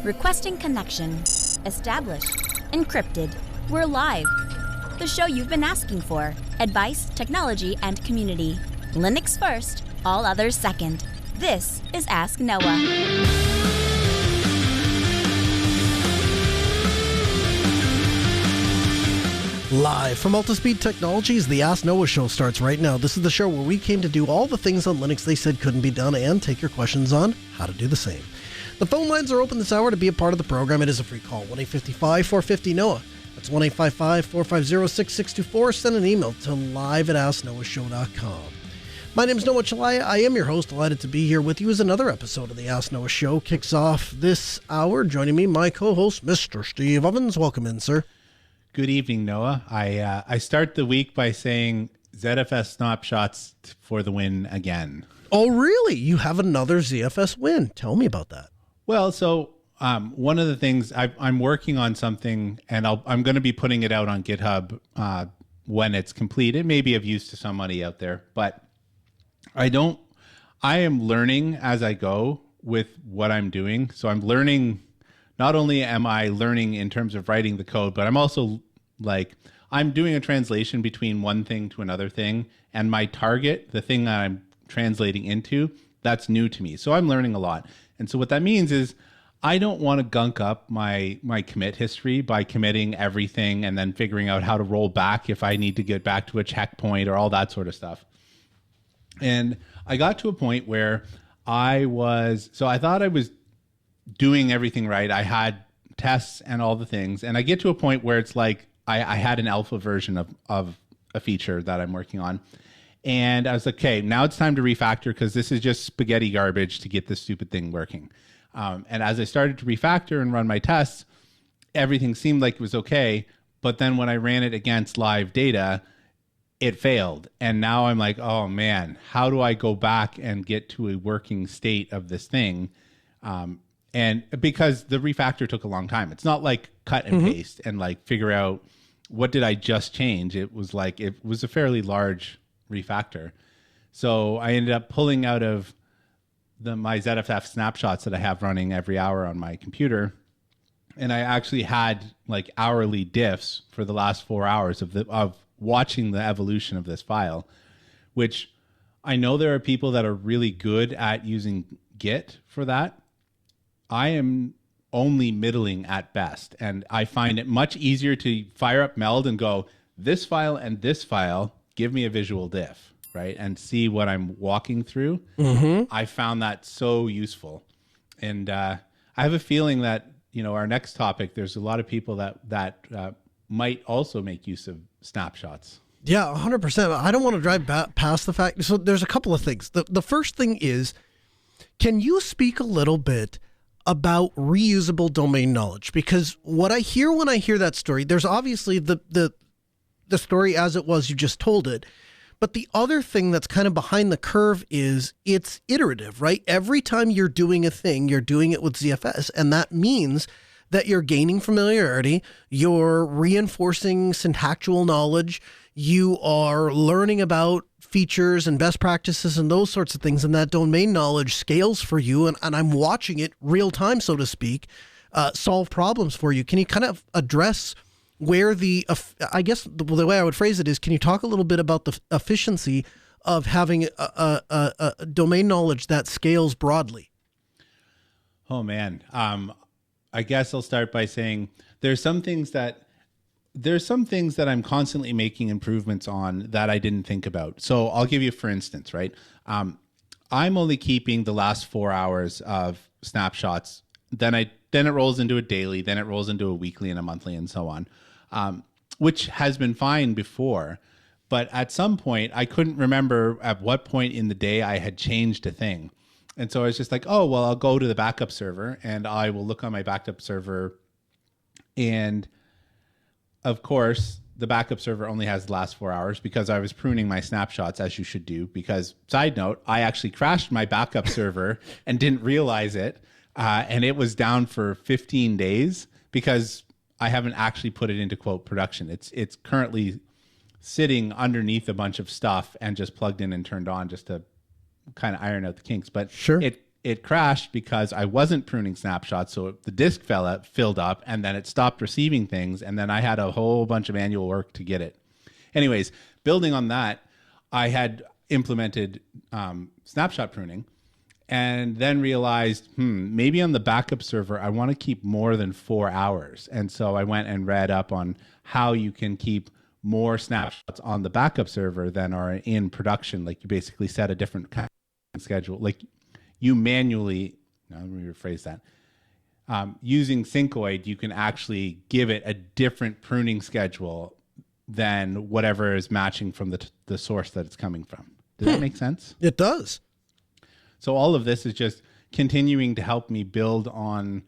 Requesting connection. Established. Encrypted. We're live. The show you've been asking for. Advice, technology, and community. Linux first, all others second. This is Ask Noah. Live from Altispeed Technologies, the Ask Noah show starts right now. This is the show where we came to do all the things on Linux they said couldn't be done and take your questions on how to do the same. The phone lines are open this hour to be a part of the program. It is a free call, 1-855-450-NOAH. That's 1-855-450-6624. Send an email to live@asknoahshow.com. My name is Noah Chalaya. I am your host. Delighted to be here with you as another episode of the Ask Noah show kicks off this hour. Joining me, my co-host, Mr. Steve Ovens. Welcome in, sir. Good evening, Noah. I start the week by saying ZFS snapshots for the win again. Oh, really? You have another ZFS win. Tell me about that. Well, so one of the things I'm working on something, and I'm going to be putting it out on GitHub when it's complete. It may be of use to somebody out there, but I am learning as I go with what I'm doing. So I'm learning. Not only am I learning in terms of writing the code, but I'm also I'm doing a translation between one thing to another thing, and my target, the thing that I'm translating into, that's new to me. So I'm learning a lot. And so what that means is I don't want to gunk up my commit history by committing everything and then figuring out how to roll back if I need to get back to a checkpoint or all that sort of stuff. And I got to a point where I thought I was doing everything right. I had tests and all the things. And I get to a point where it's like I had an alpha version of a feature that I'm working on. And I was like, okay, now it's time to refactor because this is just spaghetti garbage to get this stupid thing working. And as I started to refactor and run my tests, everything seemed like it was okay. But then when I ran it against live data, it failed. And now I'm like, oh man, how do I go back and get to a working state of this thing? And because the refactor took a long time, it's not like cut and paste and figure out what did I just change. It was a fairly large refactor. So I ended up pulling out of my ZFS snapshots that I have running every hour on my computer. And I actually had hourly diffs for the last 4 hours of watching the evolution of this file, which I know there are people that are really good at using Git for that. I am only middling at best, and I find it much easier to fire up Meld and go, this file and this file, give me a visual diff, right? And see what I'm walking through. I found that so useful. And I have a feeling that, our next topic, there's a lot of people that might also make use of snapshots. Yeah, 100%. I don't want to drive past the fact. So there's a couple of things. The first thing is, can you speak a little bit about reusable domain knowledge? Because what I hear when I hear that story, there's obviously the story as it was, you just told it. But the other thing that's kind of behind the curve is it's iterative, right? Every time you're doing a thing, you're doing it with ZFS. And that means that you're gaining familiarity, you're reinforcing syntactual knowledge, you are learning about features and best practices and those sorts of things, and that domain knowledge scales for you, and I'm watching it real time, so to speak, solve problems for you. Can you kind of address where the way I would phrase it is, can you talk a little bit about the efficiency of having a domain knowledge that scales broadly? Oh man, I guess I'll start by saying there's some things that I'm constantly making improvements on that I didn't think about. So I'll give you, for instance, right? I'm only keeping the last 4 hours of snapshots. Then it rolls into a daily, then it rolls into a weekly and a monthly and so on, which has been fine before. But at some point, I couldn't remember at what point in the day I had changed a thing. And so I was just like, oh, well, I'll go to the backup server and I will look on my backup server. And of course, the backup server only has the last 4 hours because I was pruning my snapshots, as you should do. Because, side note, I actually crashed my backup server and didn't realize it. And it was down for 15 days because I haven't actually put it into, quote, production. It's currently sitting underneath a bunch of stuff and just plugged in and turned on just to kind of iron out the kinks. But sure, it crashed because I wasn't pruning snapshots. So the disk filled up, and then it stopped receiving things. And then I had a whole bunch of manual work to get it. Anyways, building on that, I had implemented snapshot pruning, and then realized, maybe on the backup server, I want to keep more than 4 hours. And so I went and read up on how you can keep more snapshots on the backup server than are in production. Like, you basically set a different kind of schedule. Like, you manually, now let me rephrase that. Using Syncoid, you can actually give it a different pruning schedule than whatever is matching from the source that it's coming from. Does that make sense? It does. So all of this is just continuing to help me build on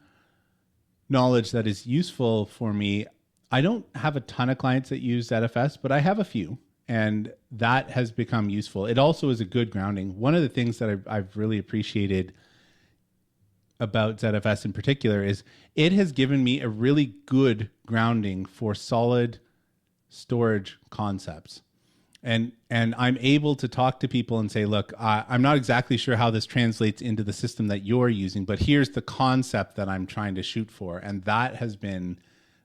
knowledge that is useful for me. I don't have a ton of clients that use ZFS, but I have a few, and that has become useful. It also is a good grounding. One of the things that I've really appreciated about ZFS in particular is it has given me a really good grounding for solid storage concepts. And I'm able to talk to people and say, look, I'm not exactly sure how this translates into the system that you're using, but here's the concept that I'm trying to shoot for. And that has been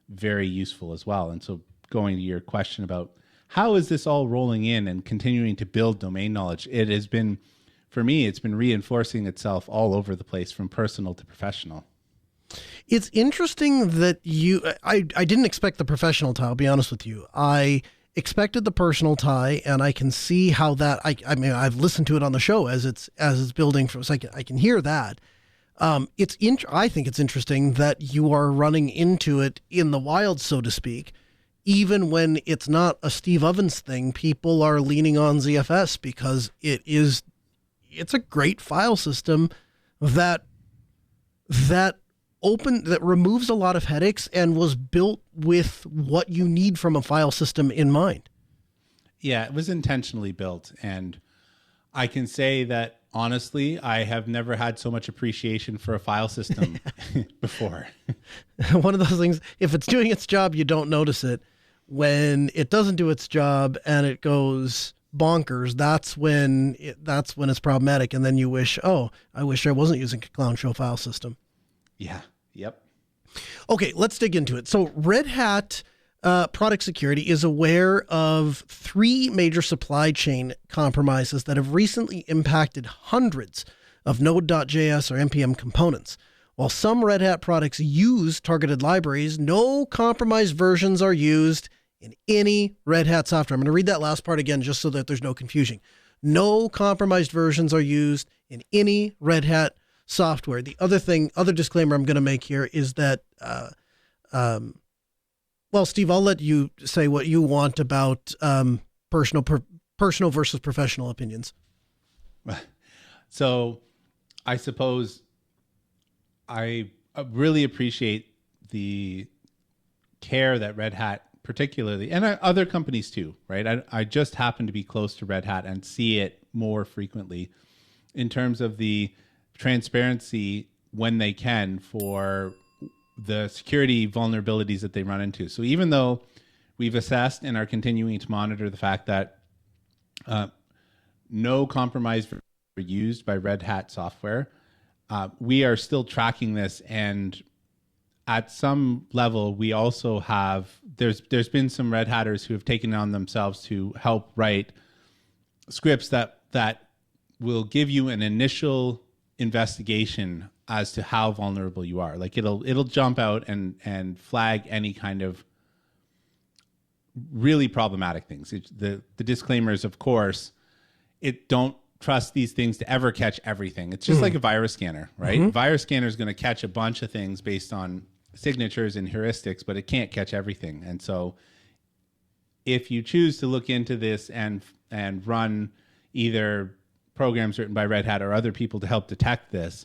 very useful as well. And so going to your question about how is this all rolling in and continuing to build domain knowledge, it has been, for me, it's been reinforcing itself all over the place from personal to professional. It's interesting that I didn't expect the professional tie, I'll be honest with you. I expected the personal tie, and I can see how that, I mean, I've listened to it on the show as it's building for a second. I can hear that. I think it's interesting that you are running into it in the wild, so to speak. Even when it's not a Steve Ovens thing, people are leaning on ZFS because it's a great file system that removes a lot of headaches and was built with what you need from a file system in mind. Yeah, it was intentionally built. And I can say that, honestly, I have never had so much appreciation for a file system before. One of those things, if it's doing its job, you don't notice it. When it doesn't do its job and it goes bonkers, that's when it's problematic. And then you wish, I wish I wasn't using a Clown Show file system. Yeah. Yep. Okay, let's dig into it. So Red Hat Product Security is aware of 3 major supply chain compromises that have recently impacted hundreds of Node.js or NPM components. While some Red Hat products use targeted libraries, no compromised versions are used in any Red Hat software. I'm going to read that last part again just so that there's no confusion. No compromised versions are used in any Red Hat software. The other disclaimer I'm going to make here is that, well, Steve, I'll let you say what you want about personal versus professional opinions. So I suppose I really appreciate the care that Red Hat particularly, and other companies too, right? I just happen to be close to Red Hat and see it more frequently in terms of the transparency when they can for the security vulnerabilities that they run into. So even though we've assessed and are continuing to monitor the fact that no compromise were used by Red Hat software, we are still tracking this, and at some level we also have there's been some Red Hatters who have taken it on themselves to help write scripts that will give you an initial investigation as to how vulnerable you are. Like it'll jump out and flag any kind of really problematic things. The disclaimers, of course, don't trust these things to ever catch everything. It's just like a virus scanner, right? Mm-hmm. Virus scanner is going to catch a bunch of things based on signatures and heuristics, but it can't catch everything. And so if you choose to look into this and run either programs written by Red Hat or other people to help detect this,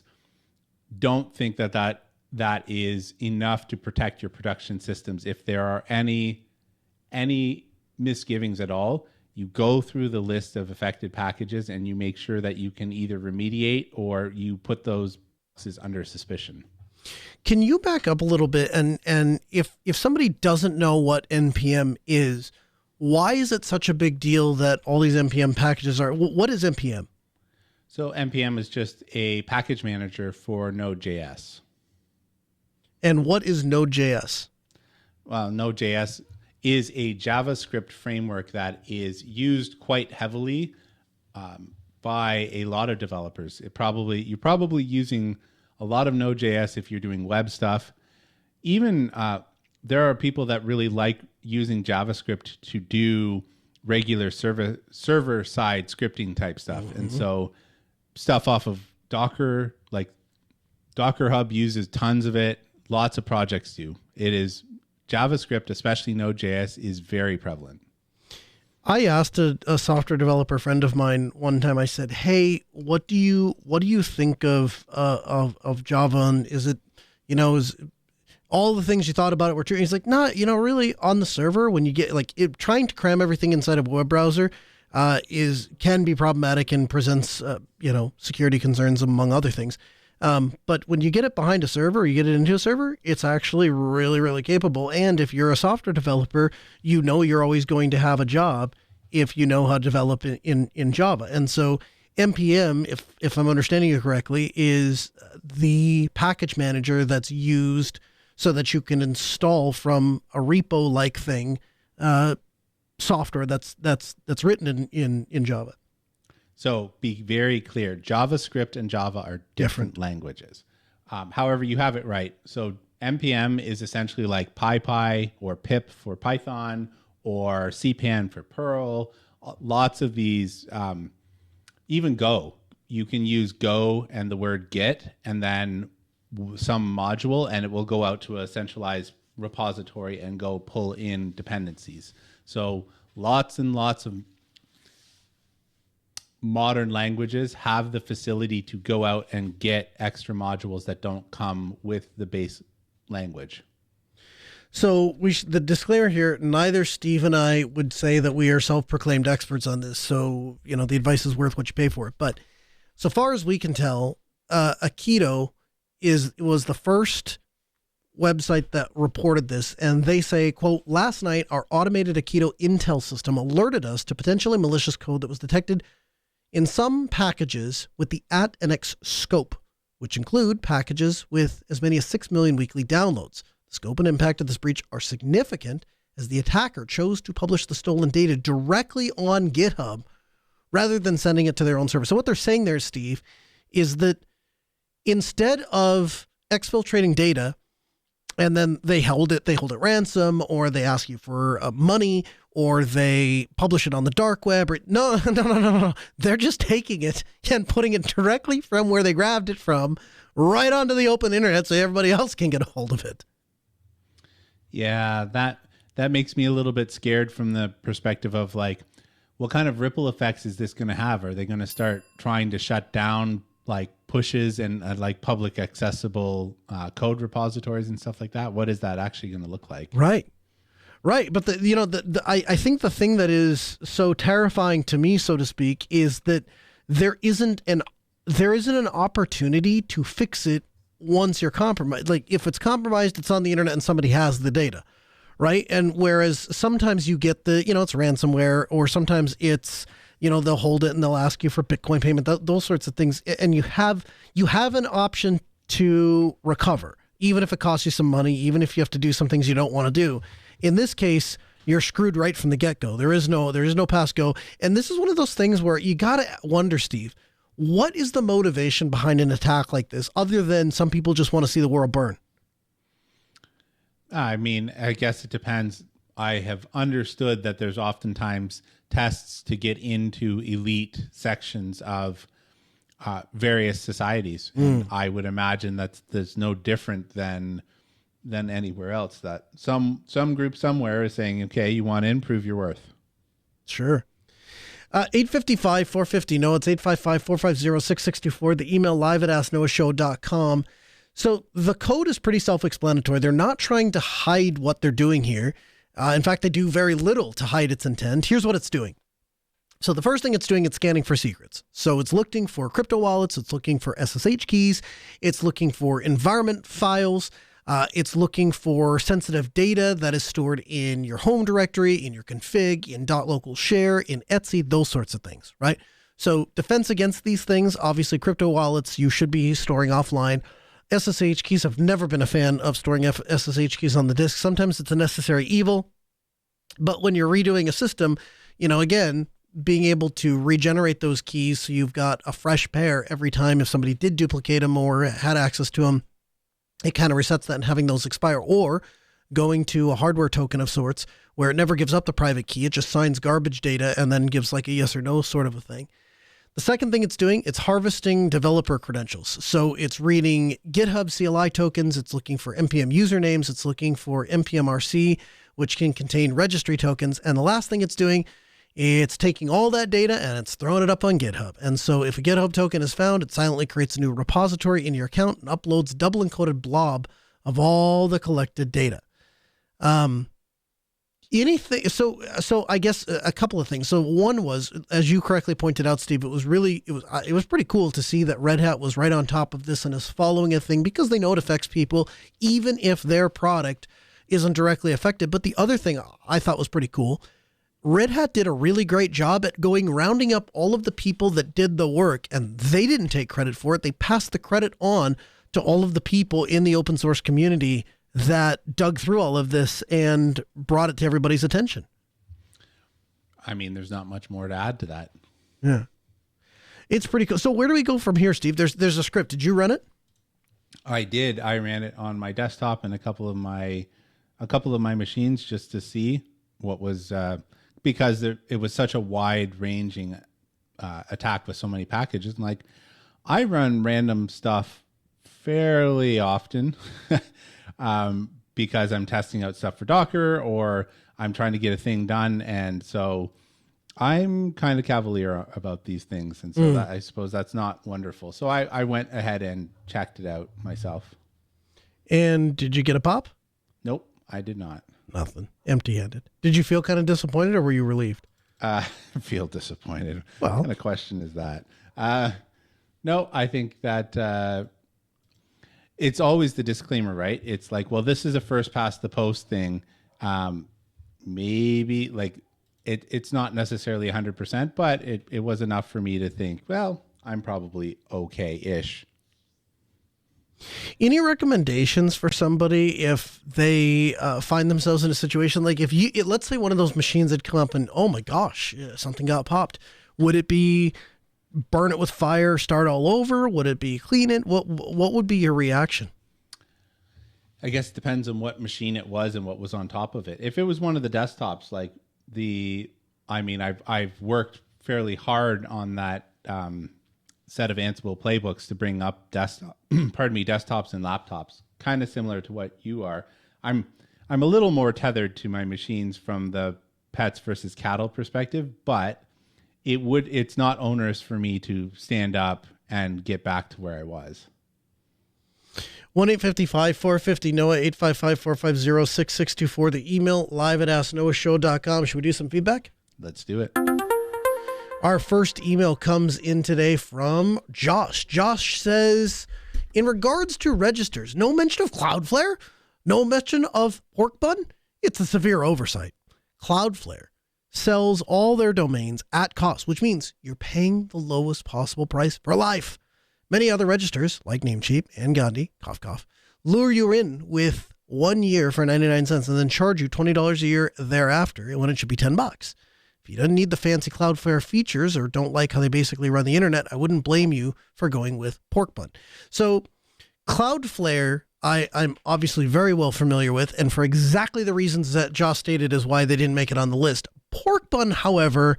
don't think that is enough to protect your production systems. If there are any misgivings at all, you go through the list of affected packages and you make sure that you can either remediate or you put those boxes under suspicion. Can you back up a little bit? And if somebody doesn't know what NPM is, why is it such a big deal that all these NPM packages are? What is NPM? So NPM is just a package manager for Node.js. And what is Node.js? Well, Node.js is a JavaScript framework that is used quite heavily by a lot of developers. You're probably using a lot of Node.js if you're doing web stuff. Even there are people that really like using JavaScript to do regular server side scripting type stuff. Mm-hmm. And so stuff off of Docker, like Docker Hub uses tons of it. Lots of projects do. It is JavaScript, especially Node.js, is very prevalent. I asked a software developer friend of mine one time. I said, "Hey, what do you think of Java? And is it, is all the things you thought about it were true?" And he's like, "Nah, really on the server when you get trying to cram everything inside of a web browser can be problematic and presents security concerns among other things. But when you get it behind a server, or you get it into a server, it's actually really, really capable. And if you're a software developer, you're always going to have a job if you know how to develop in Java. And so NPM, if I'm understanding you correctly, is the package manager that's used so that you can install from a repo-like thing software that's written in Java. So be very clear, JavaScript and Java are different languages. However, you have it right. So NPM is essentially like PyPy or pip for Python or CPAN for Perl. Lots of these, even Go. You can use Go and the word Git and then some module, and it will go out to a centralized repository and go pull in dependencies. So lots and lots of modern languages have the facility to go out and get extra modules that don't come with the base language. So the disclaimer here, neither Steve and I would say that we are self-proclaimed experts on this. So, the advice is worth what you pay for it. But so far as we can tell, Akito was the first website that reported this. And they say, quote, "Last night, our automated Akito Intel system alerted us to potentially malicious code that was detected in some packages with the @NX scope, which include packages with as many as 6 million weekly downloads. The scope and impact of this breach are significant as the attacker chose to publish the stolen data directly on GitHub rather than sending it to their own server." So what they're saying there, Steve, is that instead of exfiltrating data and then they hold it ransom, or they ask you for money, or they publish it on the dark web. No. They're just taking it and putting it directly from where they grabbed it from right onto the open internet so everybody else can get a hold of it. Yeah, that makes me a little bit scared from the perspective of like, what kind of ripple effects is this going to have? Are they going to start trying to shut down like pushes and like public accessible code repositories and stuff like that? What is that actually going to look like? Right. But I think the thing that is so terrifying to me, so to speak, is that there isn't an opportunity to fix it once you're compromised. Like if it's compromised, it's on the internet and somebody has the data, right? And whereas sometimes you get it's ransomware, or sometimes it's, they'll hold it and they'll ask you for Bitcoin payment, those sorts of things. And you have an option to recover, even if it costs you some money, even if you have to do some things you don't want to do. In this case, you're screwed right from the get-go. There is no pass go. And this is one of those things where you got to wonder, Steve, what is the motivation behind an attack like this, other than some people just want to see the world burn? I mean, I guess it depends. I have understood that there's oftentimes tests to get into elite sections of various societies. And I would imagine that's no different than anywhere else, that some group somewhere is saying, okay, you want in, prove your worth. Sure. 855-450 no, it's 855-450-6624. The email live at asknoahshow.com. So the code is pretty self-explanatory. They're not trying to hide what they're doing here. In fact, they do very little to hide its intent. Here's what it's doing. So the first thing it's doing, it's scanning for secrets. So it's looking for crypto wallets. It's looking for SSH keys. It's looking for environment files. It's looking for sensitive data that is stored in your home directory, in your config, in .local share, in Etsy, those sorts of things, right? So defense against these things, obviously crypto wallets, you should be storing offline. SSH keys, I've never been a fan of storing SSH keys on the disk. Sometimes it's a necessary evil. But when you're redoing a system, again, being able to regenerate those keys so you've got a fresh pair every time if somebody did duplicate them or had access to them, it kind of resets that and having those expire. Or going to a hardware token of sorts where it never gives up the private key. It just signs garbage data and then gives like a yes or no sort of a thing. The second thing it's doing, it's harvesting developer credentials. So it's reading GitHub CLI tokens. It's looking for NPM usernames. It's looking for NPM-RC, which can contain registry tokens. And the last thing it's doing, it's taking all that data and it's throwing it up on GitHub. And so if a GitHub token is found, it silently creates a new repository in your account and uploads a double encoded blob of all the collected data. So I guess a couple of things. So one was, as you correctly pointed out, Steve, it was pretty cool to see that Red Hat was right on top of this and is following a thing because they know it affects people, even if their product isn't directly affected. But the other thing I thought was pretty cool, Red Hat did a really great job at rounding up all of the people that did the work, and they didn't take credit for it. They passed the credit on to all of the people in the open source community that dug through all of this and brought it to everybody's attention. I mean, there's not much more to add to that. Yeah. It's pretty cool. So where do we go from here, Steve? There's a script. Did you run it? I did. I ran it on my desktop and a couple of my machines just to see what was, because it was such a wide ranging attack with so many packages. And like, I run random stuff fairly often. Because I'm testing out stuff for Docker or I'm trying to get a thing done. And so I'm kind of cavalier about these things. And so I suppose that's not wonderful. So I went ahead and checked it out myself. And did you get a pop? Nope, I did not. Nothing. Empty-handed. Did you feel kind of disappointed or were you relieved? Feel disappointed. Well, what kind of question is that? No, I think that... it's always the disclaimer, right? It's like, well, this is a first past the post thing. Maybe like it's not necessarily 100%, but it was enough for me to think, well, I'm probably okay-ish. Any recommendations for somebody if they find themselves in a situation like let's say one of those machines had come up and, oh my gosh, something got popped. Would it be burn it with fire, start all over? Would it be clean it? What would be your reaction? I guess it depends on what machine it was and what was on top of it. If it was one of the desktops, like I've worked fairly hard on that set of Ansible playbooks to bring up desktops and laptops, kind of similar to what you are. I'm a little more tethered to my machines from the pets versus cattle perspective, but it's not onerous for me to stand up and get back to where I was. 1-855-450-NOAH, 855-450-6624. The email live@asknoahshow.com. Should we do some feedback? Let's do it. Our first email comes in today from Josh. Josh says, in regards to registers, no mention of Cloudflare, no mention of pork bun. It's a severe oversight. Cloudflare sells all their domains at cost, which means you're paying the lowest possible price for life. Many other registers, like Namecheap and Gandhi, cough, cough, lure you in with 1 year for 99 cents and then charge you $20 a year thereafter when it should be $10. If you don't need the fancy Cloudflare features or don't like how they basically run the internet, I wouldn't blame you for going with pork bun. So Cloudflare, I'm obviously very well familiar with, and for exactly the reasons that Josh stated is why they didn't make it on the list. Pork bun, however,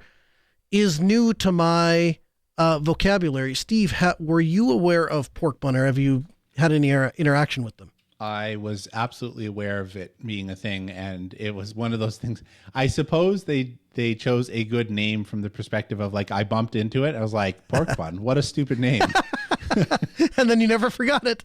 is new to my vocabulary. Steve, were you aware of pork bun, or have you had any interaction with them? I was absolutely aware of it being a thing, and it was one of those things. I suppose they chose a good name from the perspective of like, I bumped into it. I was like, pork bun, what a stupid name. And then you never forgot it.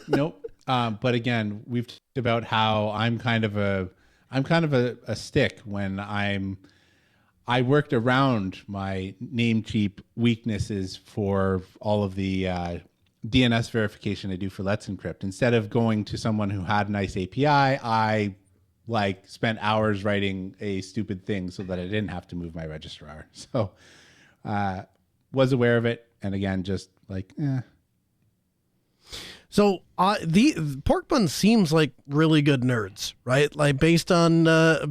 Nope. But again, we've talked about how I'm kind of a stick when I worked around my Namecheap weaknesses for all of the DNS verification I do for Let's Encrypt. Instead of going to someone who had a nice API, I spent hours writing a stupid thing so that I didn't have to move my registrar. So was aware of it. And again, just like, So the pork buns seems like really good nerds, right? Like based on my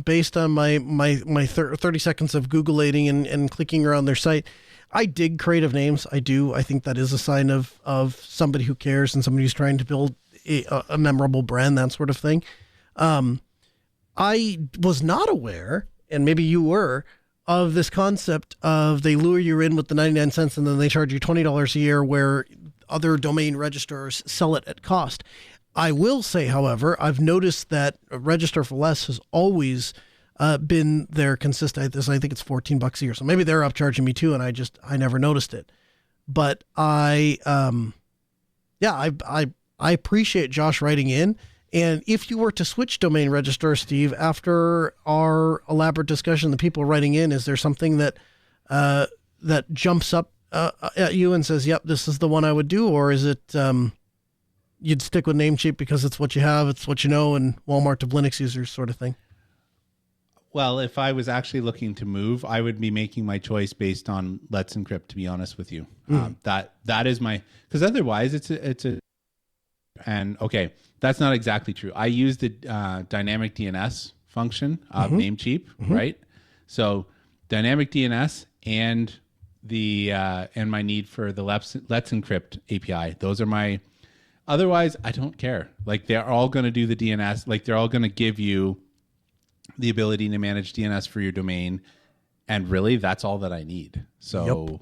30 seconds of Googleating and clicking around their site, I dig creative names. I do. I think that is a sign of somebody who cares and somebody who's trying to build a memorable brand, that sort of thing. I was not aware, and maybe you were, of this concept of they lure you in with the 99 cents and then they charge you $20 a year, where other domain registrars sell it at cost. I will say, however, I've noticed that Register for Less has always been their consistent. I think it's $14 a year. So maybe they're upcharging me too, and I never noticed it. But I appreciate Josh writing in. And if you were to switch domain registrar, Steve, after our elaborate discussion, the people writing in, is there something that that jumps up at you and says, yep, this is the one I would do? Or is it you'd stick with Namecheap because it's what you have, it's what you know, and Walmart to Linux users sort of thing? Well, if I was actually looking to move, I would be making my choice based on Let's Encrypt, to be honest with you. That is my, because otherwise it's a, and okay, that's not exactly true. I use the dynamic DNS function of Namecheap, right? So dynamic DNS and and my need for the Let's Encrypt API. Those are my, otherwise I don't care. Like they're all going to do the DNS, like they're all going to give you the ability to manage DNS for your domain. And really that's all that I need. So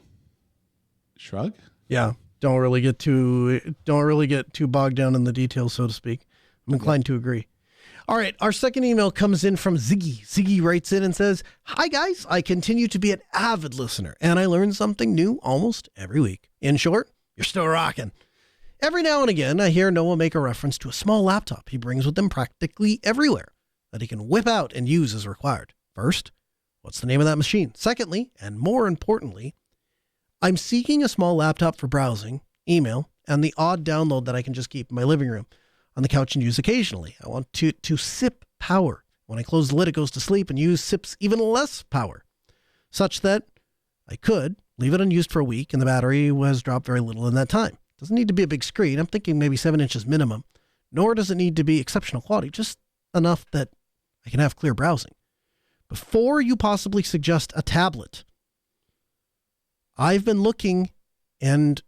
shrug. Yeah. Don't really get too bogged down in the details, so to speak. I'm inclined to agree. All right, our second email comes in from Ziggy. Ziggy writes in and says, "Hi guys, I continue to be an avid listener, and I learn something new almost every week. In short, you're still rocking. Every now and again, I hear Noah make a reference to a small laptop he brings with him practically everywhere that he can whip out and use as required. First, what's the name of that machine? Secondly, and more importantly, I'm seeking a small laptop for browsing, email, and the odd download that I can just keep in my living room on the couch and use occasionally. I want to sip power. When I close the lid, it goes to sleep and sips even less power, such that I could leave it unused for a week and the battery has dropped very little in that time. It doesn't need to be a big screen. I'm thinking maybe 7 inches minimum, nor does it need to be exceptional quality, just enough that I can have clear browsing. Before you possibly suggest a tablet, I've been looking, and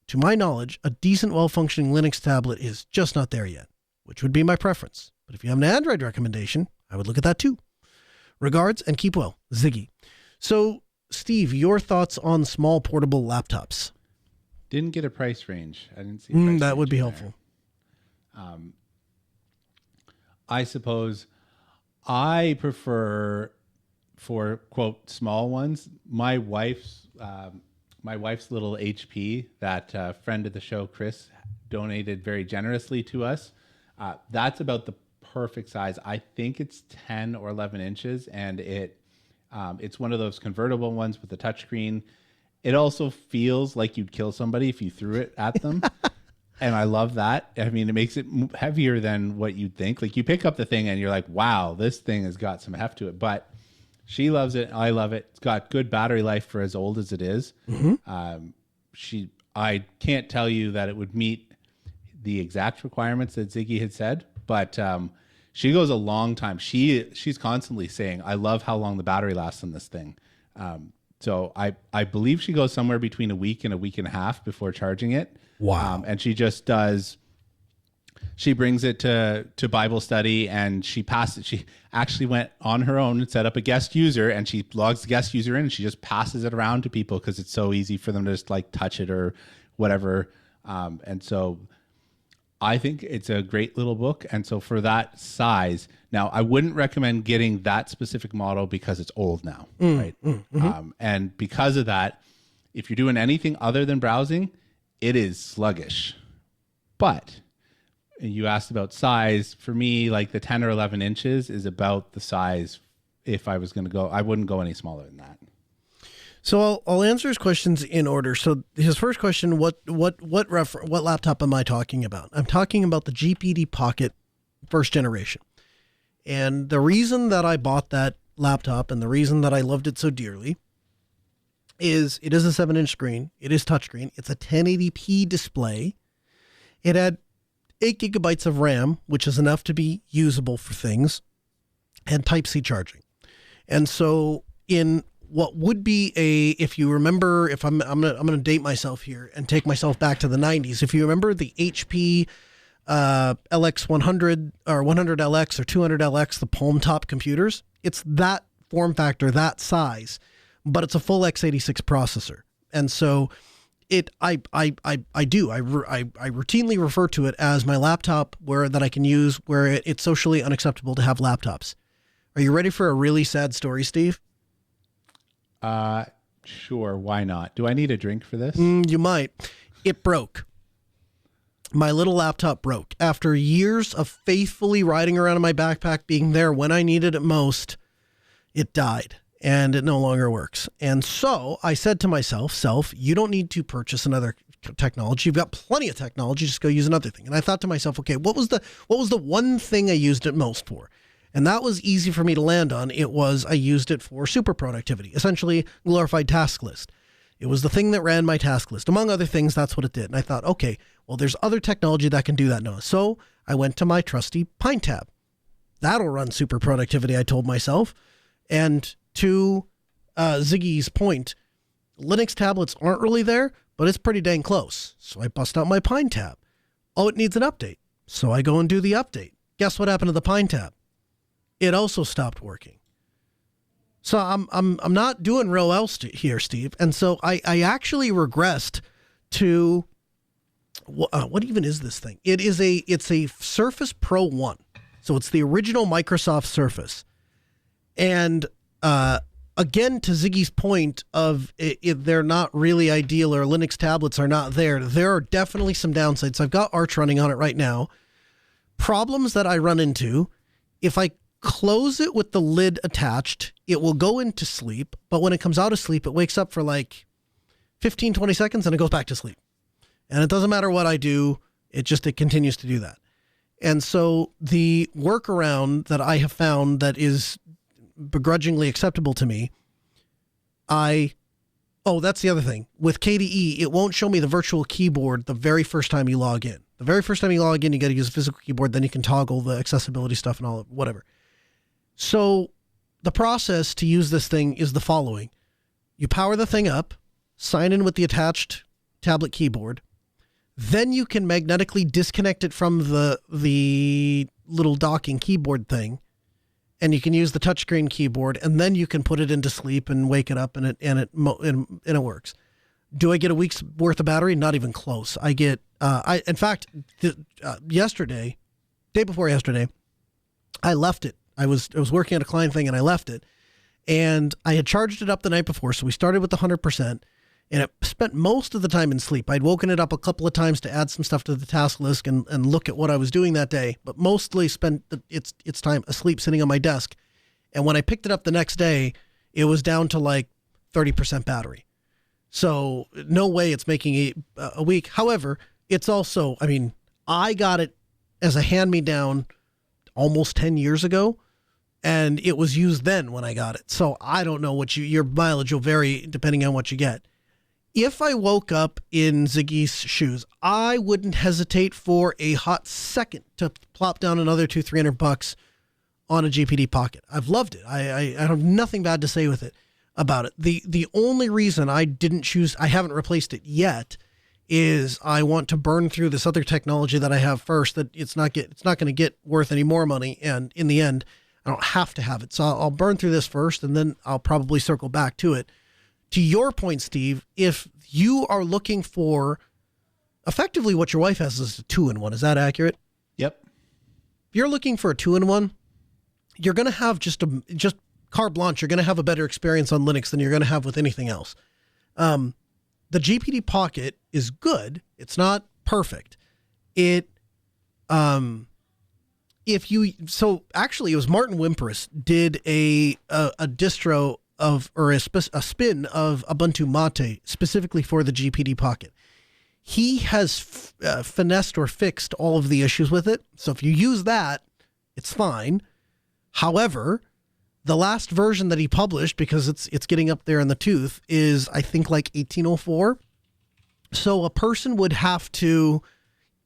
to my knowledge, a decent, well-functioning Linux tablet is just not there yet, which would be my preference. But if you have an Android recommendation, I would look at that too. Regards, and keep well, Ziggy." So, Steve, your thoughts on small portable laptops? Didn't get a price range. I didn't see that would be helpful. I suppose I prefer, for quote small ones, my wife's little HP that friend of the show Chris donated very generously to us. That's about the perfect size. I think it's 10 or 11 inches, and it's one of those convertible ones with a touchscreen. It also feels like you'd kill somebody if you threw it at them. And I love that. I mean, it makes it heavier than what you'd think. Like you pick up the thing and you're like, wow, this thing has got some heft to it. But she loves it. I love it. It's got good battery life for as old as it is. I can't tell you that it would meet the exact requirements that Ziggy had said, but she goes a long time. She's constantly saying, I love how long the battery lasts on this thing. So I believe she goes somewhere between a week and a half before charging it. Wow. And she just does, she brings it to Bible study, and she actually went on her own and set up a guest user, and she logs the guest user in, and she just passes it around to people because it's so easy for them to just like touch it or whatever. And so I think it's a great little book. And so for that size, now I wouldn't recommend getting that specific model because it's old now, right? And because of that, if you're doing anything other than browsing, it is sluggish. But you asked about size. For me, like the 10 or 11 inches is about the size. If I was going to go, I wouldn't go any smaller than that. So I'll answer his questions in order. So his first question, what laptop am I talking about? I'm talking about the GPD Pocket first generation. And the reason that I bought that laptop and the reason that I loved it so dearly is it is a 7-inch screen. It is touchscreen. It's a 1080p display. It had 8 gigabytes of RAM, which is enough to be usable for things, and Type-C charging. And so in what would be if you remember, if I'm gonna date myself here and take myself back to the 90s. If you remember the HP LX100 or 100LX or 200LX, the palm top computers, it's that form factor, that size, but it's a full x86 processor. And so I routinely refer to it as my laptop that I can use where it's socially unacceptable to have laptops. Are you ready for a really sad story, Steve? Sure. Why not? Do I need a drink for this? You might. It broke. My little laptop broke. After years of faithfully riding around in my backpack, being there when I needed it most, it died and it no longer works. And so I said to myself, you don't need to purchase another technology. You've got plenty of technology. Just go use another thing. And I thought to myself, okay, what was the one thing I used it most for? And that was easy for me to land on. I used it for super productivity, essentially glorified task list. It was the thing that ran my task list. Among other things, that's what it did. And I thought, okay, well, there's other technology that can do that now. So I went to my trusty PineTab. That'll run super productivity, I told myself. And to Ziggy's point, Linux tablets aren't really there, but it's pretty dang close. So I bust out my PineTab. Oh, it needs an update. So I go and do the update. Guess what happened to the PineTab? It also stopped working. So I'm not doing real well here, Steve. And so I actually regressed to what even is this thing? It's a Surface Pro 1. So it's the original Microsoft Surface. And again, to Ziggy's point of they're not really ideal, or Linux tablets are not there. There are definitely some downsides. I've got Arch running on it right now. Problems that I run into, if I close it with the lid attached, it will go into sleep, but when it comes out of sleep, it wakes up for like 15, 20 seconds and it goes back to sleep. And it doesn't matter what I do, it continues to do that. And so the workaround that I have found that is begrudgingly acceptable to me, that's the other thing. With KDE, it won't show me the virtual keyboard the very first time you log in. The very first time you log in, you got to use a physical keyboard, then you can toggle the accessibility stuff and all of whatever. So the process to use this thing is the following. You power the thing up, sign in with the attached tablet keyboard, then you can magnetically disconnect it from the little docking keyboard thing, and you can use the touchscreen keyboard, and then you can put it into sleep and wake it up, and it works. Do I get a week's worth of battery? Not even close. I get in fact, yesterday, day before yesterday, I left it. I was working on a client thing and I left it, and I had charged it up the night before. So we started with 100%, and it spent most of the time in sleep. I'd woken it up a couple of times to add some stuff to the task list and look at what I was doing that day, but mostly spent its time asleep sitting on my desk. And when I picked it up the next day, it was down to like 30% battery. So no way it's making a week. However, it's also, I got it as a hand-me-down almost 10 years ago, and it was used then when I got it. So I don't know your mileage will vary depending on what you get. If I woke up in Ziggy's shoes, I wouldn't hesitate for a hot second to plop down another $200-300 on a GPD Pocket. I've loved it. I have nothing bad to say with it about it. The only reason I haven't replaced it yet, is I want to burn through this other technology that I have first, that it's not going to get worth any more money. And in the end, I don't have to have it. So I'll burn through this first, and then I'll probably circle back to it. To your point, Steve, if you are looking for effectively what your wife has is a 2-in-1, is that accurate? Yep. If you're looking for a 2-in-1, you're going to have just carte blanche. You're going to have a better experience on Linux than you're going to have with anything else. The GPD Pocket is good. It's not perfect. Actually, it was Martin Wimpress did a distro a spin of Ubuntu Mate specifically for the GPD Pocket. He has finessed or fixed all of the issues with it. So if you use that, it's fine. However, The last version that he published, because it's getting up there in the tooth, is I think like 1804. So a person would have to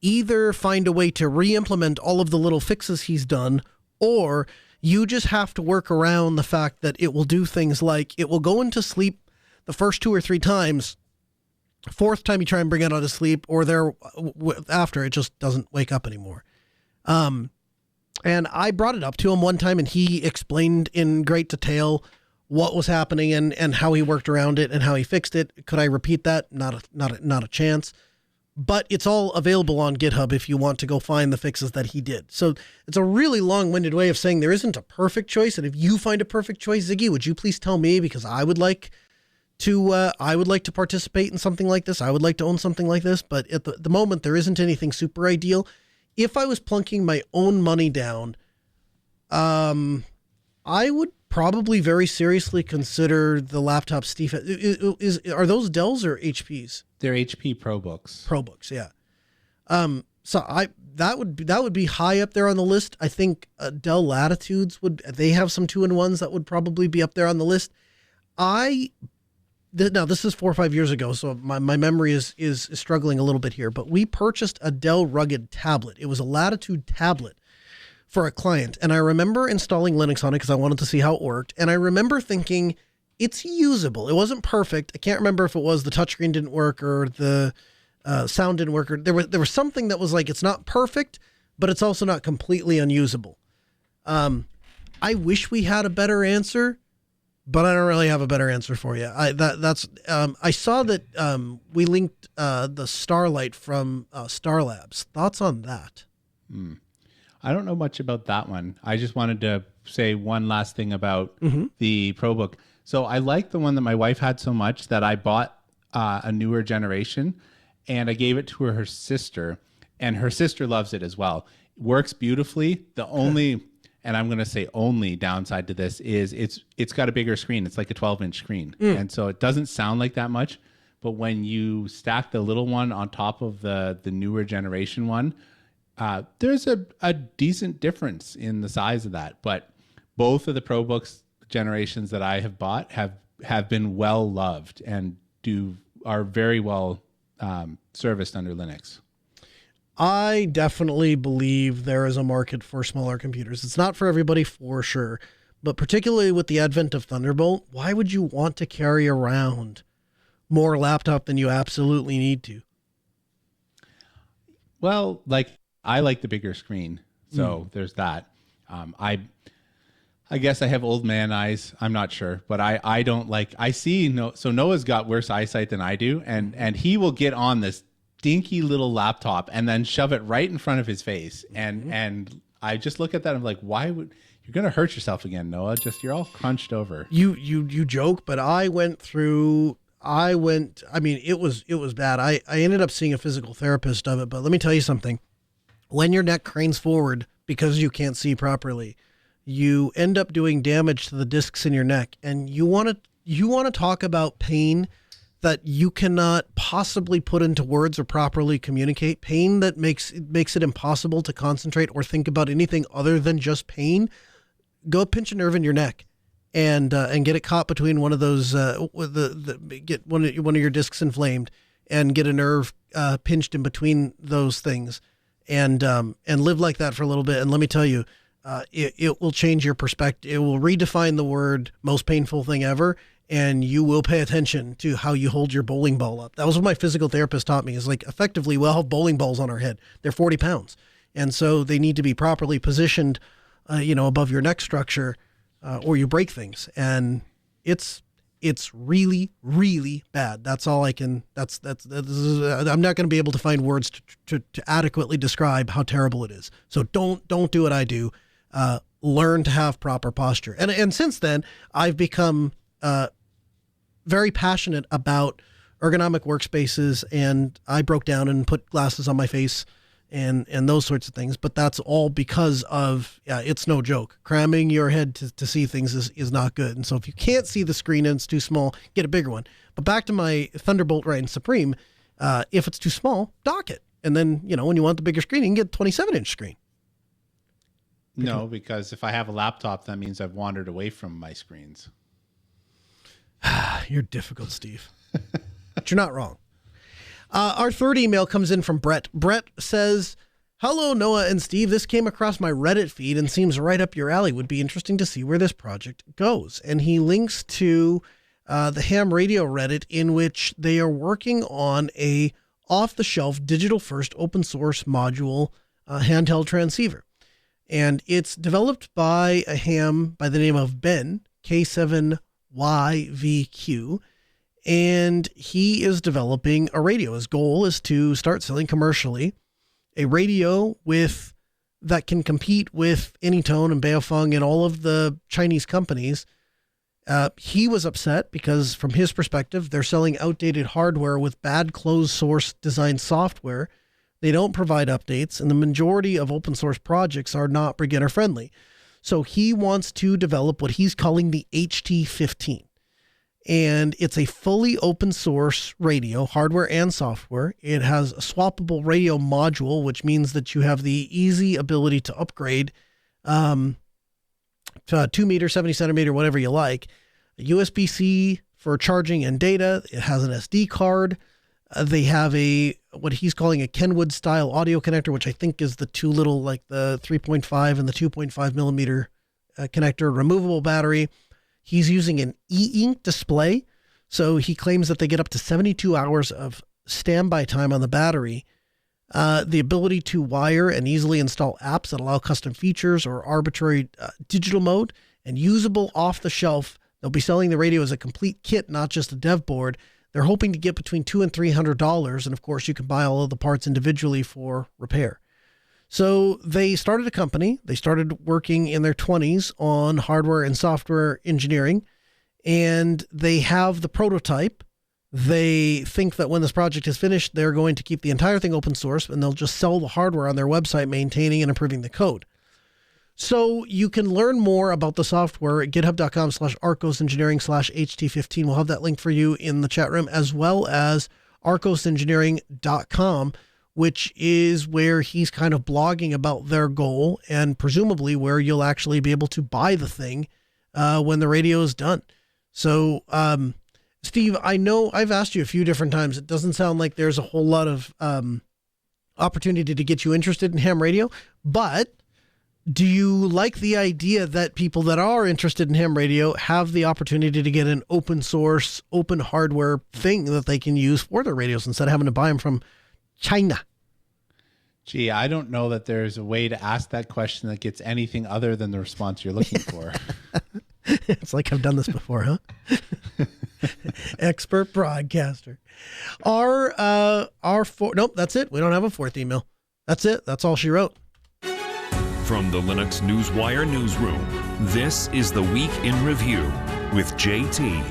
either find a way to re-implement all of the little fixes he's done, or you just have to work around the fact that it will do things like it will go into sleep the first 2 or 3 times. Fourth time you try and bring it out of sleep, or after, it just doesn't wake up anymore. And I brought it up to him one time, and he explained in great detail what was happening and how he worked around it and how he fixed it. Could I repeat that? Not a chance. But it's all available on GitHub if you want to go find the fixes that he did. So it's a really long-winded way of saying there isn't a perfect choice. And if you find a perfect choice, Ziggy, would you please tell me? Because I would like to participate in something like this. I would like to own something like this. But at the moment, there isn't anything super ideal. If I was plunking my own money down, I would probably very seriously consider the laptop Steve has. Are those Dells or HPs? They're HP ProBooks. ProBooks, yeah. So that would be high up there on the list. I think Dell Latitudes they have some 2-in-1s that would probably be up there on the list. Now this is 4 or 5 years ago, so my memory is struggling a little bit here, but we purchased a Dell Rugged tablet. It was a Latitude tablet for a client, and I remember installing Linux on it because I wanted to see how it worked, and I remember thinking, it's usable. It wasn't perfect. I can't remember if it was the touchscreen didn't work or the sound didn't work, or there was something that was like, it's not perfect, but it's also not completely unusable. I wish we had a better answer, but I don't really have a better answer for you. I saw that we linked the Starlight from Star Labs. Thoughts on that? I don't know much about that one. I just wanted to say one last thing about the ProBook. So I like the one that my wife had so much that I bought a newer generation, and I gave it to her sister, and her sister loves it as well. Works beautifully. The only, and I'm going to say only downside to this is it's got a bigger screen. It's like a 12-inch screen. And so it doesn't sound like that much, but when you stack the little one on top of the newer generation one, there's a decent difference in the size of that. But both of the ProBooks generations that I have bought have been well loved and are very well serviced under Linux. I definitely believe there is a market for smaller computers. It's not for everybody, for sure, but particularly with the advent of Thunderbolt, why would you want to carry around more laptop than you absolutely need to? Well, I like the bigger screen, so there's that. I guess I have old man eyes. I'm not sure, but I don't like. I see so Noah's got worse eyesight than I do, and he will get on this dinky little laptop and then shove it right in front of his face, and I just look at that and I'm like, why would you're going to hurt yourself again, Noah? You're all crunched over. You joke, but I mean, it was bad. I ended up seeing a physical therapist of it, but let me tell you something. When your neck cranes forward because you can't see properly, you end up doing damage to the discs in your neck. And you want to talk about pain that you cannot possibly put into words or properly communicate, pain that makes it impossible to concentrate or think about anything other than just pain. Go pinch a nerve in your neck and get it caught between one of those, get one of your discs inflamed and get a nerve pinched in between those things. And live like that for a little bit. And let me tell you, it will change your perspective. It will redefine the word most painful thing ever. And you will pay attention to how you hold your bowling ball up. That was what my physical therapist taught me, is like, effectively, we'll have bowling balls on our head. They're 40 pounds. And so they need to be properly positioned, above your neck structure, or you break things. And it's really, really bad. That's all I can, I'm not going to be able to find words to adequately describe how terrible it is. So don't do what I do. Learn to have proper posture. And since then, I've become very passionate about ergonomic workspaces, and I broke down and put glasses on my face and those sorts of things. But that's all because of, it's no joke. Cramming your head to see things is not good. And so if you can't see the screen and it's too small, get a bigger one. But back to my Thunderbolt Reign Supreme, if it's too small, dock it. And then, when you want the bigger screen, you can get a 27-inch screen. No, because if I have a laptop, that means I've wandered away from my screens. You're difficult, Steve. But you're not wrong. Our third email comes in from Brett. Brett says, "Hello, Noah and Steve. This came across my Reddit feed and seems right up your alley. Would be interesting to see where this project goes." And he links to the Ham Radio Reddit, in which they are working on a off-the-shelf, digital-first, open-source module handheld transceiver. And it's developed by a ham by the name of Ben, K7YVQ, and he is developing a radio. His goal is to start selling commercially a radio that can compete with Anytone and Baofeng and all of the Chinese companies. He was upset because, from his perspective, they're selling outdated hardware with bad closed source design software. They don't provide updates, and the majority of open source projects are not beginner friendly. So he wants to develop what he's calling the HT15. And it's a fully open source radio, hardware and software. It has a swappable radio module, which means that you have the easy ability to upgrade to a 2 meter, 70 centimeter, whatever you like. A USB-C for charging and data. It has an SD card. They have what he's calling a Kenwood style audio connector, which I think is the two little, like the 3.5 and the 2.5 millimeter connector, removable battery. He's using an e-ink display. So he claims that they get up to 72 hours of standby time on the battery. The ability to wire and easily install apps that allow custom features or arbitrary digital mode, and usable off the shelf. They'll be selling the radio as a complete kit, not just a dev board. They're hoping to get between $200 and $300. And of course, you can buy all of the parts individually for repair. So they started a company. They started working in their 20s on hardware and software engineering, and they have the prototype. They think that when this project is finished, they're going to keep the entire thing open source, and they'll just sell the hardware on their website, maintaining and improving the code. So you can learn more about the software at github.com/arcosengineering/HT15. We'll have that link for you in the chat room, as well as arcosengineering.com, which is where he's kind of blogging about their goal, and presumably where you'll actually be able to buy the thing when the radio is done. So, Steve, I know I've asked you a few different times. It doesn't sound like there's a whole lot of opportunity to get you interested in ham radio, but do you like the idea that people that are interested in ham radio have the opportunity to get an open source, open hardware thing that they can use for their radios instead of having to buy them from China? Gee, I don't know that there's a way to ask that question that gets anything other than the response you're looking for. It's like I've done this before, huh? Expert broadcaster. Nope, that's it. We don't have a fourth email. That's it. That's all she wrote. From the Linux Newswire newsroom, this is the Week in Review with JT.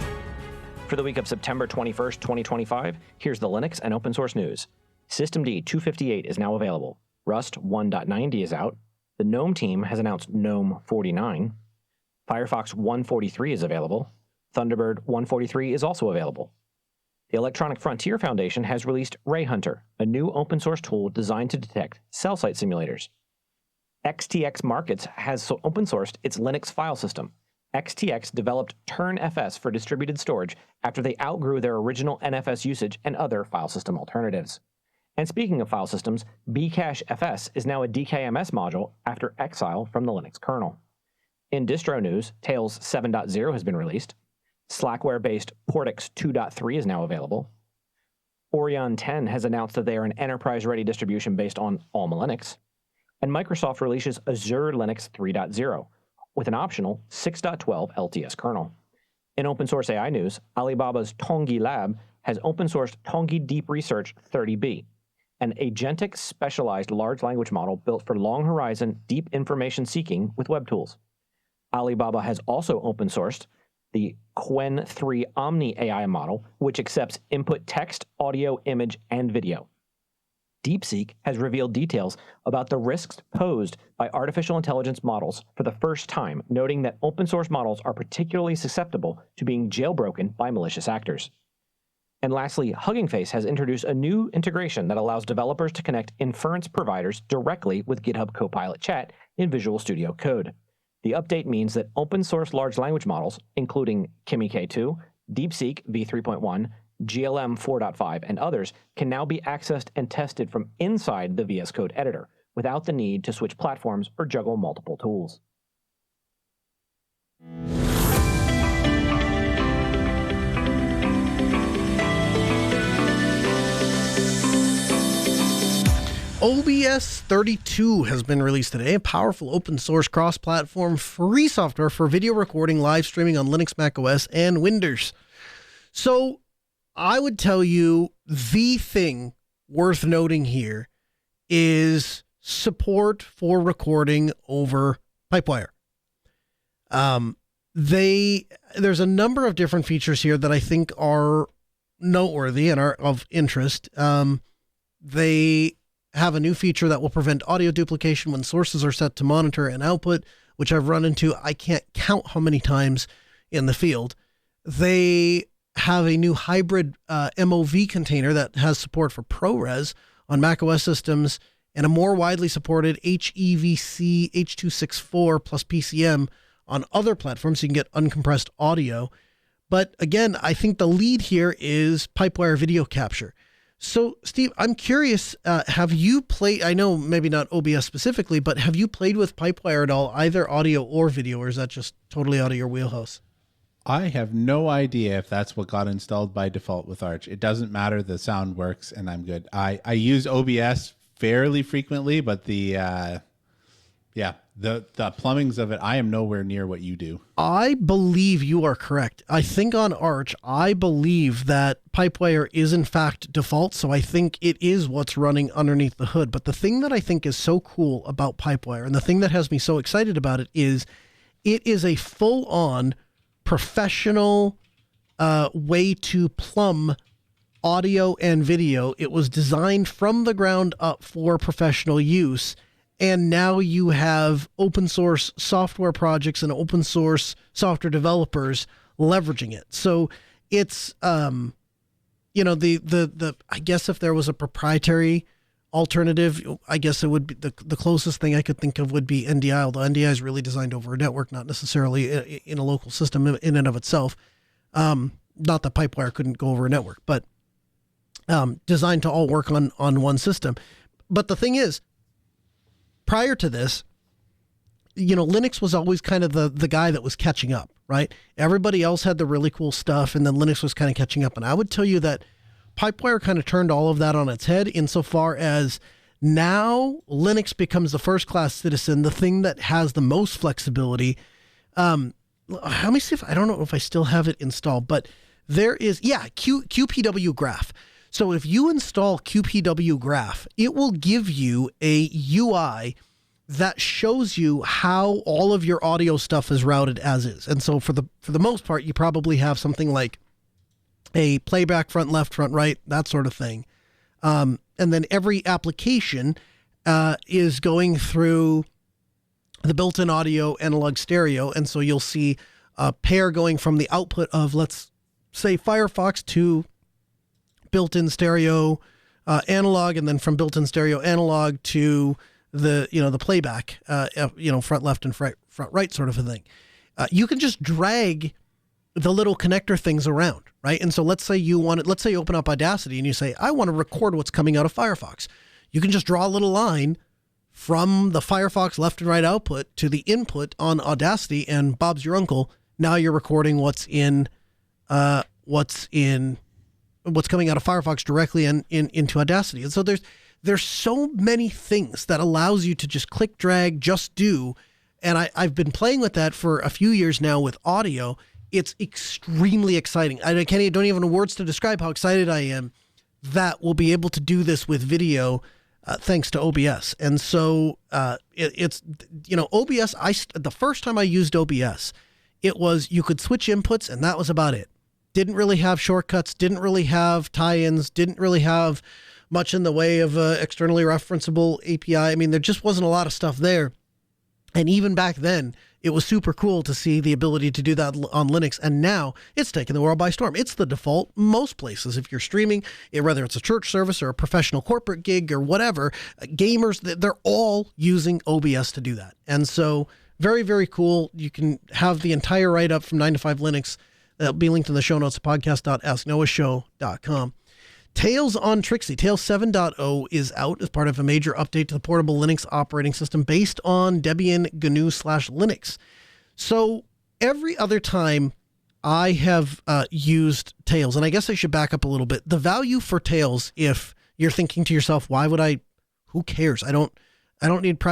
For the week of September 21st, 2025, here's the Linux and open source news. Systemd 258 is now available. Rust 1.90 is out. The GNOME team has announced GNOME 49. Firefox 143 is available. Thunderbird 143 is also available. The Electronic Frontier Foundation has released Ray Hunter, a new open source tool designed to detect cell site simulators. XTX Markets has open sourced its Linux file system. XTX developed TurnFS for distributed storage after they outgrew their original NFS usage and other file system alternatives. And speaking of file systems, Bcache-FS is now a DKMS module after exile from the Linux kernel. In distro news, Tails 7.0 has been released. Slackware-based Portix 2.3 is now available. Orion 10 has announced that they are an enterprise-ready distribution based on Alma Linux. And Microsoft releases Azure Linux 3.0 with an optional 6.12 LTS kernel. In open source AI news, Alibaba's Tongyi Lab has open sourced Tongyi Deep Research 30B, an agentic specialized large language model built for long horizon deep information seeking with web tools. Alibaba has also open sourced the Qwen 3 Omni AI model, which accepts input text, audio, image, and video. DeepSeek has revealed details about the risks posed by artificial intelligence models for the first time, noting that open source models are particularly susceptible to being jailbroken by malicious actors. And lastly, Hugging Face has introduced a new integration that allows developers to connect inference providers directly with GitHub Copilot Chat in Visual Studio Code. The update means that open source large language models, including Kimi K2, DeepSeek v3.1, GLM 4.5, and others, can now be accessed and tested from inside the VS Code editor without the need to switch platforms or juggle multiple tools. OBS 32 has been released today, a powerful open source cross-platform free software for video recording, live streaming on Linux, Mac OS, and Windows. So I would tell you the thing worth noting here is support for recording over Pipewire. There's a number of different features here that I think are noteworthy and are of interest. They have a new feature that will prevent audio duplication when sources are set to monitor and output, which I've run into, I can't count how many times in the field. They have a new hybrid MOV container that has support for ProRes on macOS systems and a more widely supported HEVC H.264 plus PCM on other platforms so you can get uncompressed audio. But again, I think the lead here is Pipewire video capture. So, Steve, I'm curious, have you played, I know maybe not OBS specifically, but have you played with Pipewire at all, either audio or video, or is that just totally out of your wheelhouse? I have no idea if that's what got installed by default with Arch. It doesn't matter. The sound works and I'm good. I use OBS fairly frequently, but the plumbings of it, I am nowhere near what you do. I believe you are correct. I think on Arch, I believe that Pipewire is in fact default, so I think it is what's running underneath the hood. But the thing that I think is so cool about Pipewire, and the thing that has me so excited about it is a full-on professional way to plumb audio and video. It was designed from the ground up for professional use. And now you have open source software projects and open source software developers leveraging it. So it's, I guess if there was a proprietary alternative, I guess it would be the closest thing I could think of would be NDI, although NDI is really designed over a network, not necessarily in a local system in and of itself. Not that Pipewire couldn't go over a network, but designed to all work on one system. But the thing is, prior to this, Linux was always kind of the guy that was catching up, right? Everybody else had the really cool stuff, and then Linux was kind of catching up. And I would tell you that Pipewire kind of turned all of that on its head insofar as now Linux becomes the first-class citizen, the thing that has the most flexibility. Let me see if, I don't know if I still have it installed, but there is, QPW Graph. So if you install QPW Graph, it will give you a UI that shows you how all of your audio stuff is routed as is. And so for the most part, you probably have something like a playback front left, front right, that sort of thing. And then every application is going through the built-in audio, analog, stereo. And so you'll see a pair going from the output of, let's say, Firefox to built-in stereo analog, and then from built-in stereo analog to the playback, front left and front right sort of a thing. You can just drag the little connector things around, right? And so let's say you open up Audacity and you say, I want to record what's coming out of Firefox. You can just draw a little line from the Firefox left and right output to the input on Audacity, and Bob's your uncle. Now you're recording what's coming out of Firefox directly into Audacity. And so there's so many things that allows you to just click, drag, just do. And I've been playing with that for a few years now with audio. It's extremely exciting. I don't even have words to describe how excited I am that we'll be able to do this with video thanks to OBS. And so OBS, the first time I used OBS, it was you could switch inputs and that was about it. Didn't really have shortcuts, didn't really have tie-ins, didn't really have much in the way of externally referenceable API. I mean, there just wasn't a lot of stuff there. And even back then, it was super cool to see the ability to do that on Linux. And now it's taken the world by storm. It's the default most places. If you're streaming, whether it's a church service or a professional corporate gig or whatever, gamers, they're all using OBS to do that. And so very, very cool. You can have the entire write-up from 9 to 5 Linux. That'll be linked in the show notes at podcast.asknoahshow.com. Tails on Trixie. Tails 7.0 is out as part of a major update to the portable Linux operating system based on Debian GNU/Linux. So every other time I have used Tails, and I guess I should back up a little bit, the value for Tails, if you're thinking to yourself, who cares? I don't need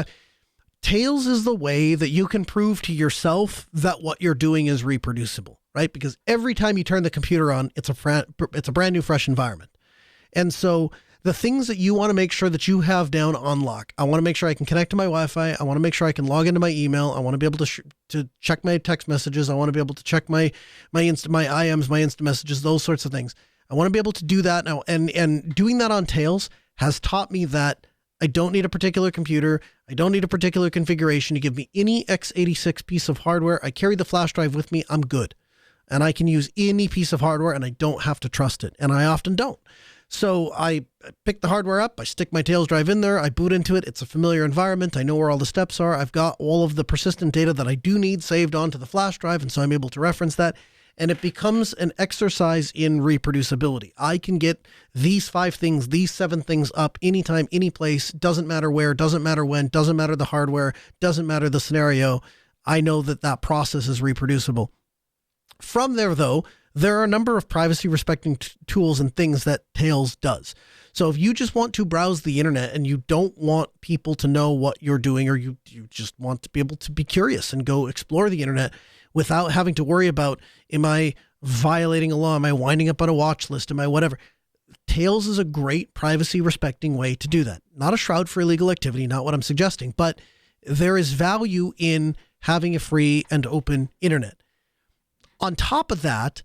Tails is the way that you can prove to yourself that what you're doing is reproducible, right? Because every time you turn the computer on, it's a brand new, fresh environment. And so the things that you want to make sure that you have down on lock, I want to make sure I can connect to my Wi-Fi. I want to make sure I can log into my email. I want to be able to check my text messages. I want to be able to check my IMs, my instant messages, those sorts of things. I want to be able to do that now. And doing that on Tails has taught me that I don't need a particular computer. I don't need a particular configuration to give me any x86 piece of hardware. I carry the flash drive with me. I'm good. And I can use any piece of hardware and I don't have to trust it. And I often don't. So I pick the hardware up, I stick my Tails drive in there, I boot into it. It's a familiar environment. I know where all the steps are. I've got all of the persistent data that I do need saved onto the flash drive. And so I'm able to reference that. And it becomes an exercise in reproducibility. I can get these 5 things, these 7 things up anytime, any place. Doesn't matter where, doesn't matter when, doesn't matter the hardware, doesn't matter the scenario. I know that process is reproducible. From there, though, there are a number of privacy-respecting tools and things that Tails does. So if you just want to browse the internet and you don't want people to know what you're doing, or you just want to be able to be curious and go explore the internet without having to worry about, am I violating a law? Am I winding up on a watch list? Am I whatever? Tails is a great privacy-respecting way to do that. Not a shroud for illegal activity, not what I'm suggesting, but there is value in having a free and open internet. On top of that,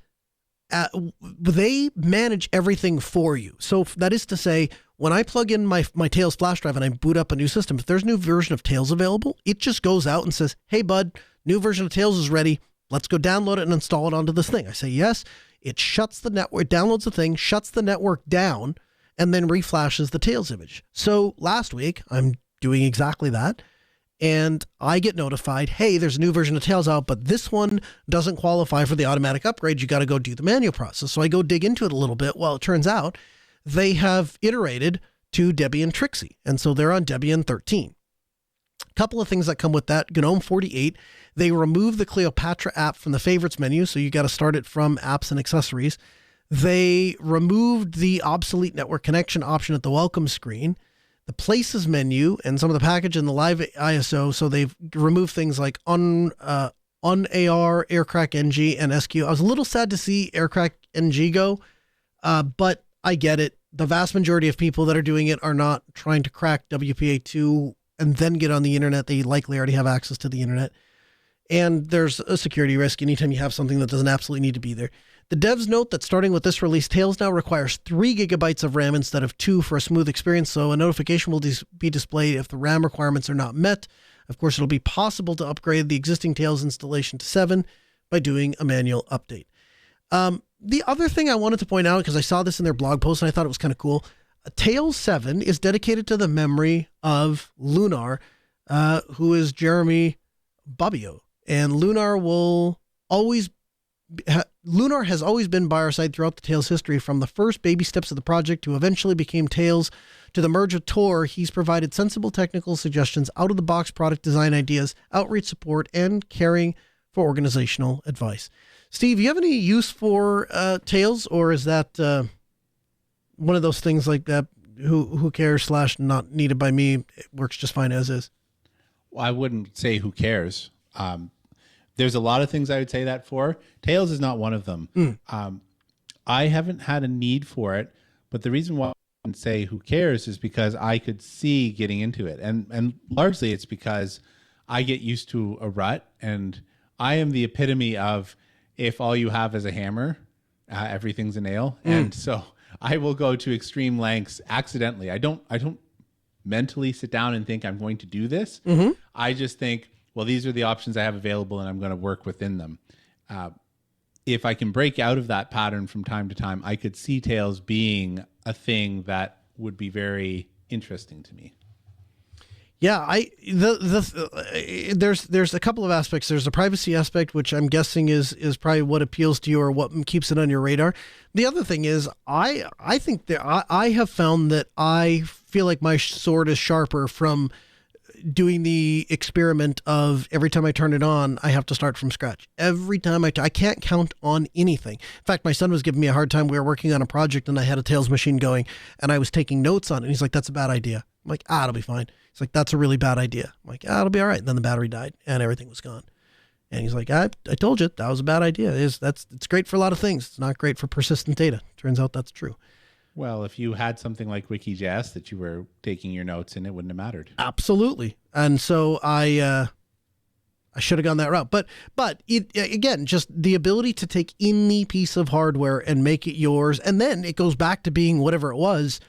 they manage everything for you. So that is to say, when I plug in my Tails flash drive and I boot up a new system, if there's a new version of Tails available, it just goes out and says, hey, bud, new version of Tails is ready. Let's go download it and install it onto this thing. I say yes. It shuts the network, downloads the thing, shuts the network down, and then reflashes the Tails image. So last week, I'm doing exactly that. And I get notified, hey, there's a new version of Tails out, but this one doesn't qualify for the automatic upgrade. You got to go do the manual process. So I go dig into it a little bit. Well, it turns out they have iterated to Debian Trixie. And so they're on Debian 13. A couple of things that come with that. GNOME 48, they remove the Cleopatra app from the favorites menu. So you got to start it from apps and accessories. They removed the obsolete network connection option at the welcome screen, the places menu, and some of the package and the live ISO. So they've removed things like AR, Aircrack NG, and SQ. I was a little sad to see Aircrack NG go, but I get it. The vast majority of people that are doing it are not trying to crack WPA2 and then get on the internet. They likely already have access to the internet. And there's a security risk anytime you have something that doesn't absolutely need to be there. The devs note that starting with this release, Tails now requires 3 gigabytes of RAM instead of 2 for a smooth experience, so a notification will be displayed if the RAM requirements are not met. Of course, it'll be possible to upgrade the existing Tails installation to 7 by doing a manual update. The other thing I wanted to point out, because I saw this in their blog post and I thought it was kind of cool, Tails 7 is dedicated to the memory of Lunar, who is Jeremy Bobbio. And Lunar has always been by our side throughout the Tails history, from the first baby steps of the project to eventually became Tails to the merge with Tor. He's provided sensible technical suggestions, out-of-the-box product design ideas, outreach support, and caring for organizational advice. Steve, you have any use for Tails, or is that one of those things like that, who cares / not needed by me, it works just fine as is? Well, I wouldn't say who cares. There's a lot of things I would say that for. Tails is not one of them. I haven't had a need for it, but the reason why I wouldn't say who cares is because I could see getting into it. And largely it's because I get used to a rut, and I am the epitome of, if all you have is a hammer, everything's a nail. And so I will go to extreme lengths accidentally. I don't mentally sit down and think I'm going to do this. I just think, well, these are the options I have available and I'm going to work within them. If I can break out of that pattern from time to time, I could see Tails being a thing that would be very interesting to me. Yeah, there's a couple of aspects. There's a privacy aspect, which I'm guessing is probably what appeals to you or what keeps it on your radar. The other thing is, I think that I have found that I feel like my sword is sharper from doing the experiment of every time I turn it on, I have to start from scratch. Every time I can't count on anything. In fact, my son was giving me a hard time. We were working on a project and I had a Tails machine going and I was taking notes on it. And he's like, that's a bad idea. I'm like, it'll be fine. He's like, that's a really bad idea. I'm like, it'll be all right. And then the battery died and everything was gone. And he's like, I told you that was a bad idea. It's great for a lot of things. It's not great for persistent data. Turns out that's true. Well, if you had something like Wiki.js that you were taking your notes in, it wouldn't have mattered. Absolutely. And so I should have gone that route. But it, again, just the ability to take any piece of hardware and make it yours, and then it goes back to being whatever it was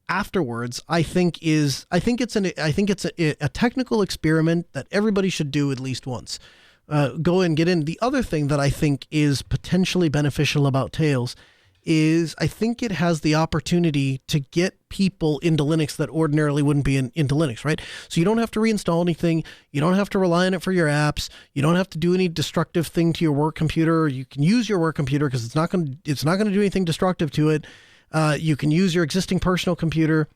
afterwards, I think it's a technical experiment that everybody should do at least once. Go and get in. The other thing that I think is potentially beneficial about Tails is I think it has the opportunity to get people into Linux that ordinarily wouldn't be into Linux, right? So you don't have to reinstall anything. You don't have to rely on it for your apps. You don't have to do any destructive thing to your work computer. You can use your work computer because it's not going to do anything destructive to it. You can use your existing personal computer.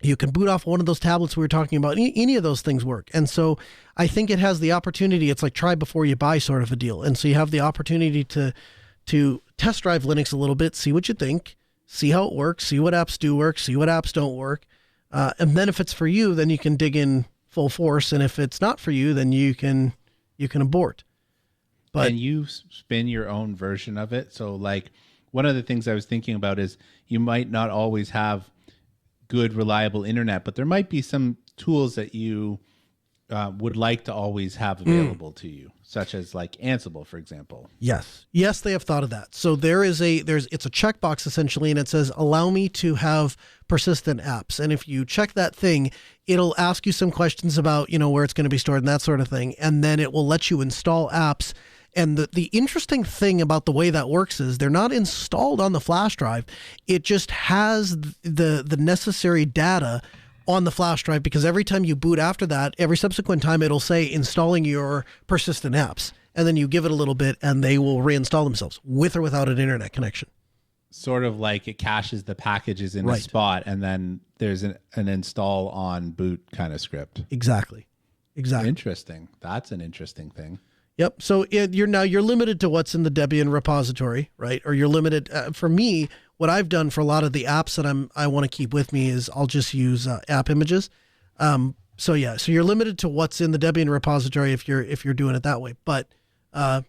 You can boot off one of those tablets we were talking about. Any of those things work. And so I think it has the opportunity. It's like try before you buy sort of a deal. And so you have the opportunity to test drive Linux a little bit, see what you think, see how it works, see what apps do work, see what apps don't work. And then if it's for you, then you can dig in full force. And if it's not for you, then you can abort. But and you spin your own version of it. So like one of the things I was thinking about is you might not always have good, reliable internet, but there might be some tools that you would like to always have available to you, such as like Ansible, for example. Yes, they have thought of that. So it's a checkbox essentially, and it says, allow me to have persistent apps. And if you check that thing, it'll ask you some questions about, where it's going to be stored and that sort of thing. And then it will let you install apps. And the interesting thing about the way that works is they're not installed on the flash drive. It just has the necessary data on the flash drive, because every time you boot after that, every subsequent time it'll say installing your persistent apps. And then you give it a little bit and they will reinstall themselves with or without an internet connection. Sort of like it caches the packages in a spot and then there's an install on boot kind of script. Exactly. Interesting. That's an interesting thing. Yep. So you're limited to what's in the Debian repository, right? Or you're limited. For me, what I've done for a lot of the apps that I want to keep with me is I'll just use app images. So you're limited to what's in the Debian repository if you're doing it that way. But yeah,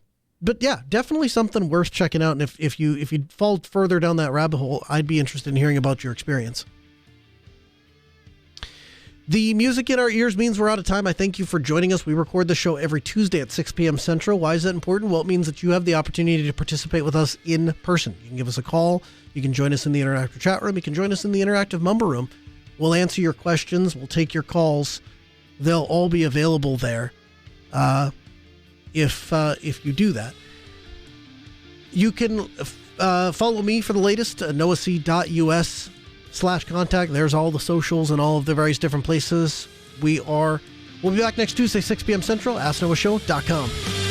definitely something worth checking out. And if you fall further down that rabbit hole, I'd be interested in hearing about your experience. The music in our ears means we're out of time. I thank you for joining us. We record the show every Tuesday at 6 p.m. Central. Why is that important? Well, it means that you have the opportunity to participate with us in person. You can give us a call. You can join us in the interactive chat room. You can join us in the interactive Mumble room. We'll answer your questions. We'll take your calls. They'll all be available there if you do that. You can follow me for the latest, noahc.us/contact. There's all the socials and all of the various different places. We'll be back next Tuesday, 6 p.m. Central, AskNoahShow.com.